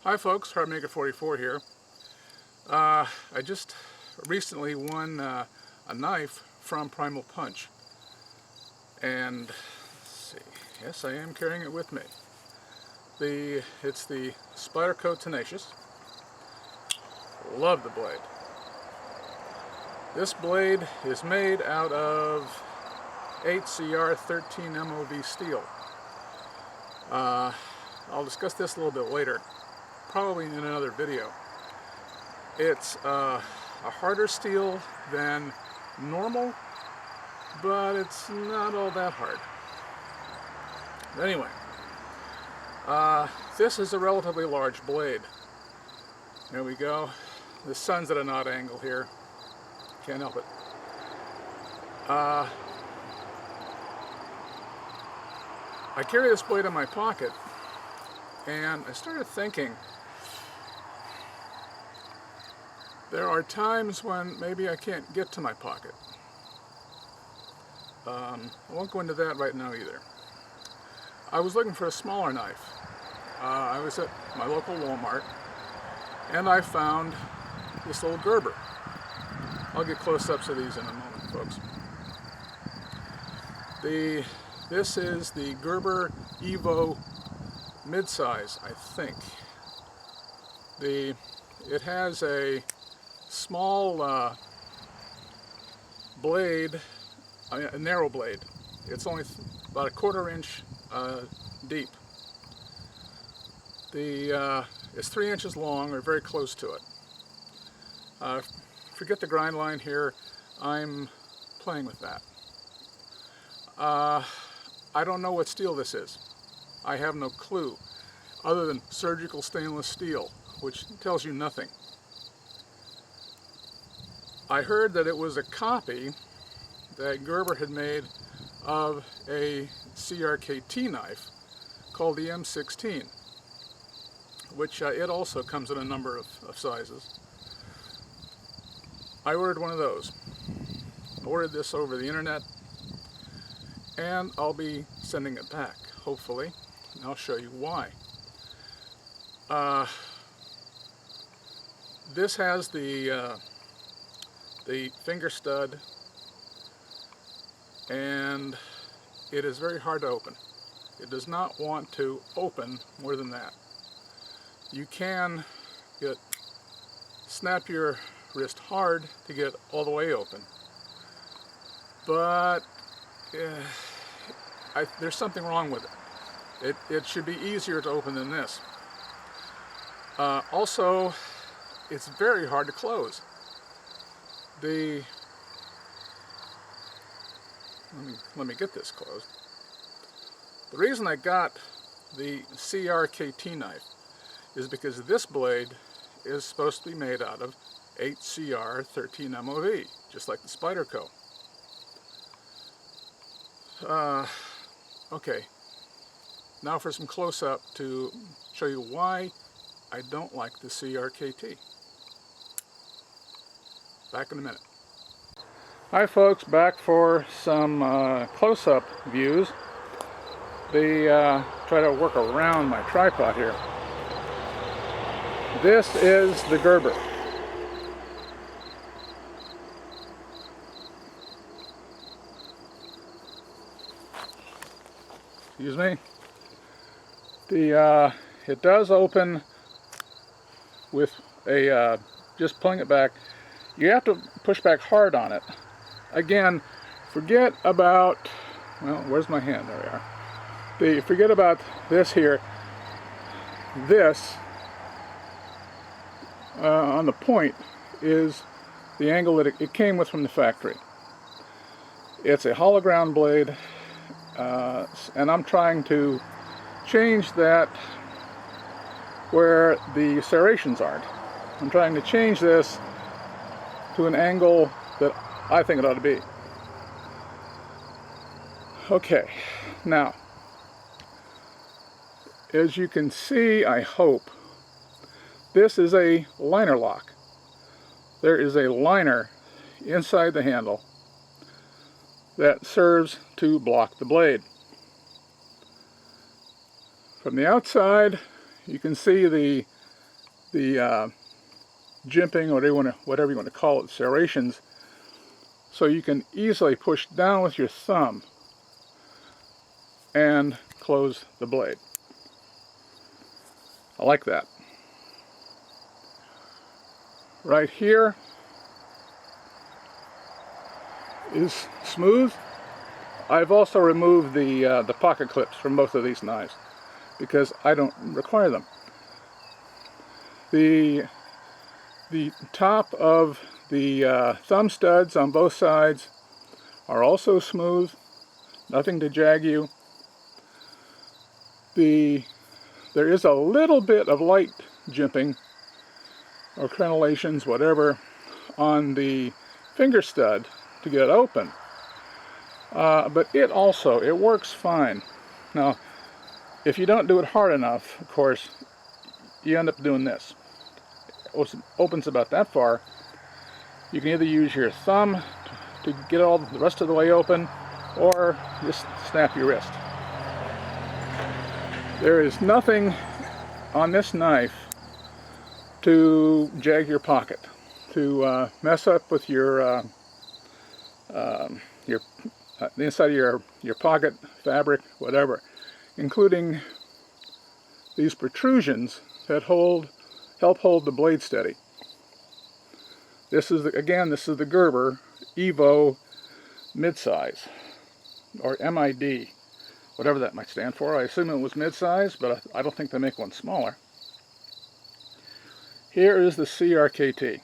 Hi folks, HeartMaker44 here. I just recently won a knife from Primal Punch, and let's see, yes, I am carrying it with me. It's the Spyderco Tenacious. Love the blade. This blade is made out of 8CR13 MOV steel. I'll discuss this a little bit later, probably in another video. It's a harder steel than normal, but it's not all that hard. Anyway, this is a relatively large blade. There we go. The sun's at an odd angle here. Can't help it. I carry this blade in my pocket, and I started thinking, there are times when maybe I can't get to my pocket. I won't go into that right now either. I was looking for a smaller knife. I was at my local Wal-Mart, and I found this little Gerber. I'll get close-ups of these in a moment, folks. This is the Gerber Evo Mid-size, I think. It has a small blade, a narrow blade. It's only about a 1/4 inch deep. It's 3 inches long, or very close to it. Forget the grind line here. I'm playing with that. I don't know what steel this is. I have no clue, other than surgical stainless steel, which tells you nothing. I heard that it was a copy that Gerber had made of a CRKT knife called the M16, which it also comes in a number of sizes. I ordered one of those. I ordered this over the internet, and I'll be sending it back, hopefully, and I'll show you why. This has the finger stud, and it is very hard to open. It does not want to open more than that. You can snap your wrist hard to get all the way open, but there's something wrong with it. It should be easier to open than this. Also, it's very hard to close. Let me get this closed. The reason I got the CRKT knife is because this blade is supposed to be made out of 8CR13 MOV, just like the Spyderco. Okay, now for some close-up to show you why I don't like the CRKT. Back in a minute. Hi folks, back for some close-up views. Try to work around my tripod here. This is the Gerber. Excuse me. It does open with just pulling it back. You have to push back hard on it. Again, forget about, well, where's my hand? There we are. Forget about this here. This, on the point, is the angle that it came with from the factory. It's a hollow ground blade, and I'm trying to change that where the serrations aren't. I'm trying to change this to an angle that I think it ought to be. Okay, now, as you can see, I hope, this is a liner lock. There is a liner inside the handle that serves to block the blade. From the outside, you can see the the jimping, or whatever you want to call it, serrations, so you can easily push down with your thumb and close the blade. I like that. Right here is smooth. I've also removed the pocket clips from both of these knives because I don't require them. The top of the thumb studs on both sides are also smooth, nothing to jag you. There is a little bit of light jimping or crenellations, whatever, on the finger stud to get open. But it works fine. Now, if you don't do it hard enough, of course, you end up doing this. It opens about that far. You can either use your thumb to get all the rest of the way open, or just snap your wrist. There is nothing on this knife to jag your pocket, to mess up with the inside of your pocket fabric, whatever, including these protrusions that help hold the blade steady. This is the Gerber Evo Mid-size, or MID, whatever that might stand for. I assume it was mid-size, but I don't think they make one smaller. Here is the CRKT.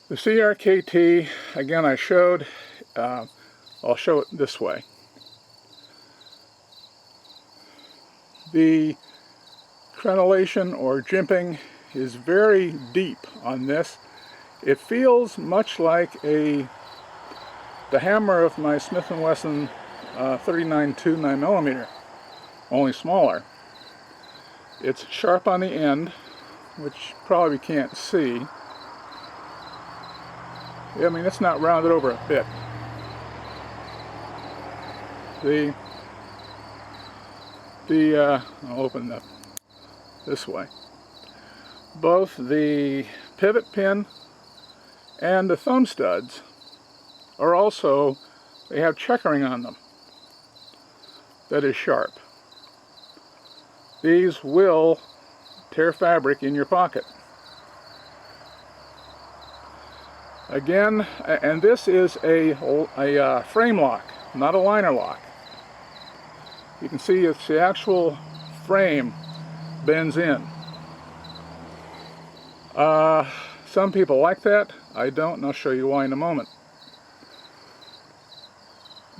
The CRKT, again, I showed. I'll show it this way. The crenellation or jimping is very deep on this. It feels much like the hammer of my Smith & Wesson 39-2 9mm, only smaller. It's sharp on the end, which you probably can't see. I mean, it's not rounded over a bit. I'll open up this way. Both the pivot pin and the thumb studs are also, they have checkering on them that is sharp. These will tear fabric in your pocket. Again, and this is a frame lock, not a liner lock. You can see it's the actual frame bends in. Some people like that. I don't, and I'll show you why in a moment.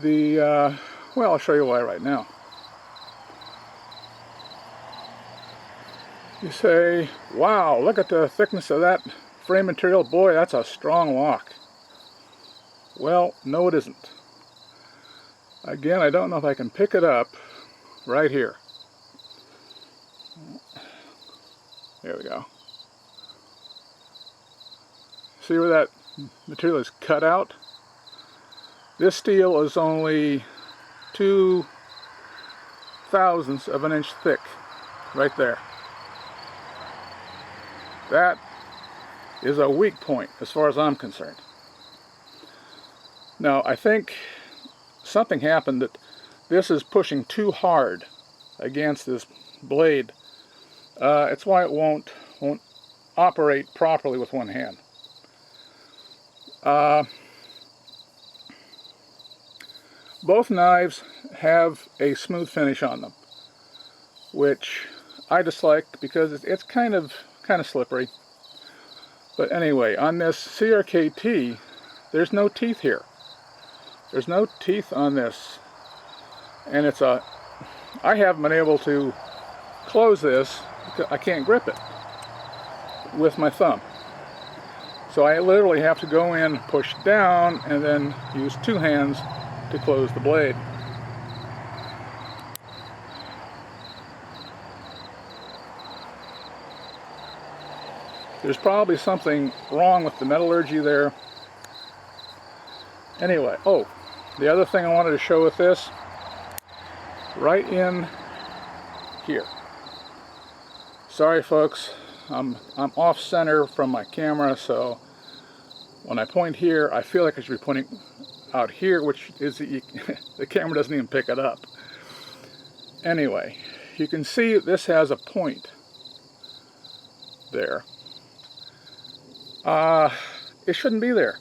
Well, I'll show you why right now. You say, wow, look at the thickness of that frame material. Boy, that's a strong lock. Well, no it isn't. Again, I don't know if I can pick it up right here. There we go. See where that material is cut out? This steel is only 2/1000ths of an inch thick, right there. That is a weak point as far as I'm concerned. Now, I think something happened that this is pushing too hard against this blade. It's why it won't operate properly with one hand. Both knives have a smooth finish on them, which I dislike because it's kind of slippery. But anyway, on this CRKT, there's no teeth here. There's no teeth on this, and I haven't been able to close this because I can't grip it with my thumb. So I literally have to go in, push down, and then use two hands to close the blade. There's probably something wrong with the metallurgy there. Anyway, the other thing I wanted to show with this, right in here. Sorry folks, I'm off center from my camera, so when I point here I feel like I should be pointing out here, which is the camera doesn't even pick it up. Anyway, you can see this has a point there. It shouldn't be there.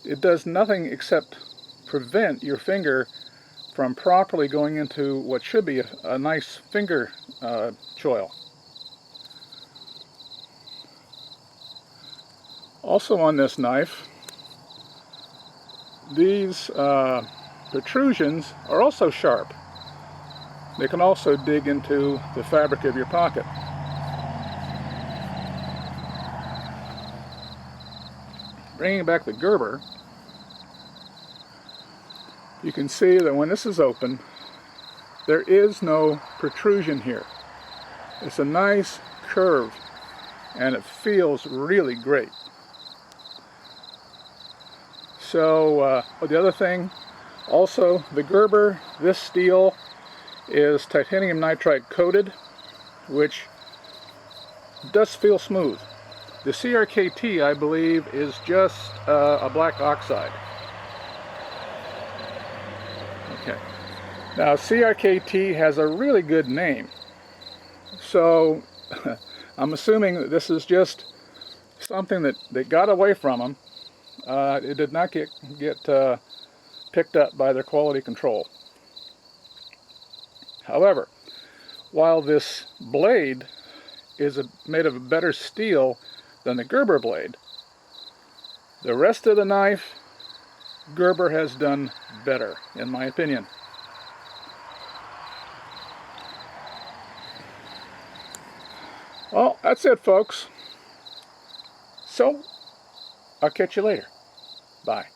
It does nothing except prevent your finger from properly going into what should be a nice finger choil. Also on this knife, these protrusions are also sharp. They can also dig into the fabric of your pocket. Bringing back the Gerber, you can see that when this is open, there is no protrusion here. It's a nice curve, and it feels really great. So, the other thing, also the Gerber, this steel is titanium nitride coated, which does feel smooth. The CRKT, I believe, is just a black oxide. Okay. Now, CRKT has a really good name, so I'm assuming that this is just something that got away from them. It did not get picked up by their quality control. However, while this blade is made of a better steel than the Gerber blade, the rest of the knife, Gerber has done better, in my opinion. Well, that's it, folks. So, I'll catch you later. Bye.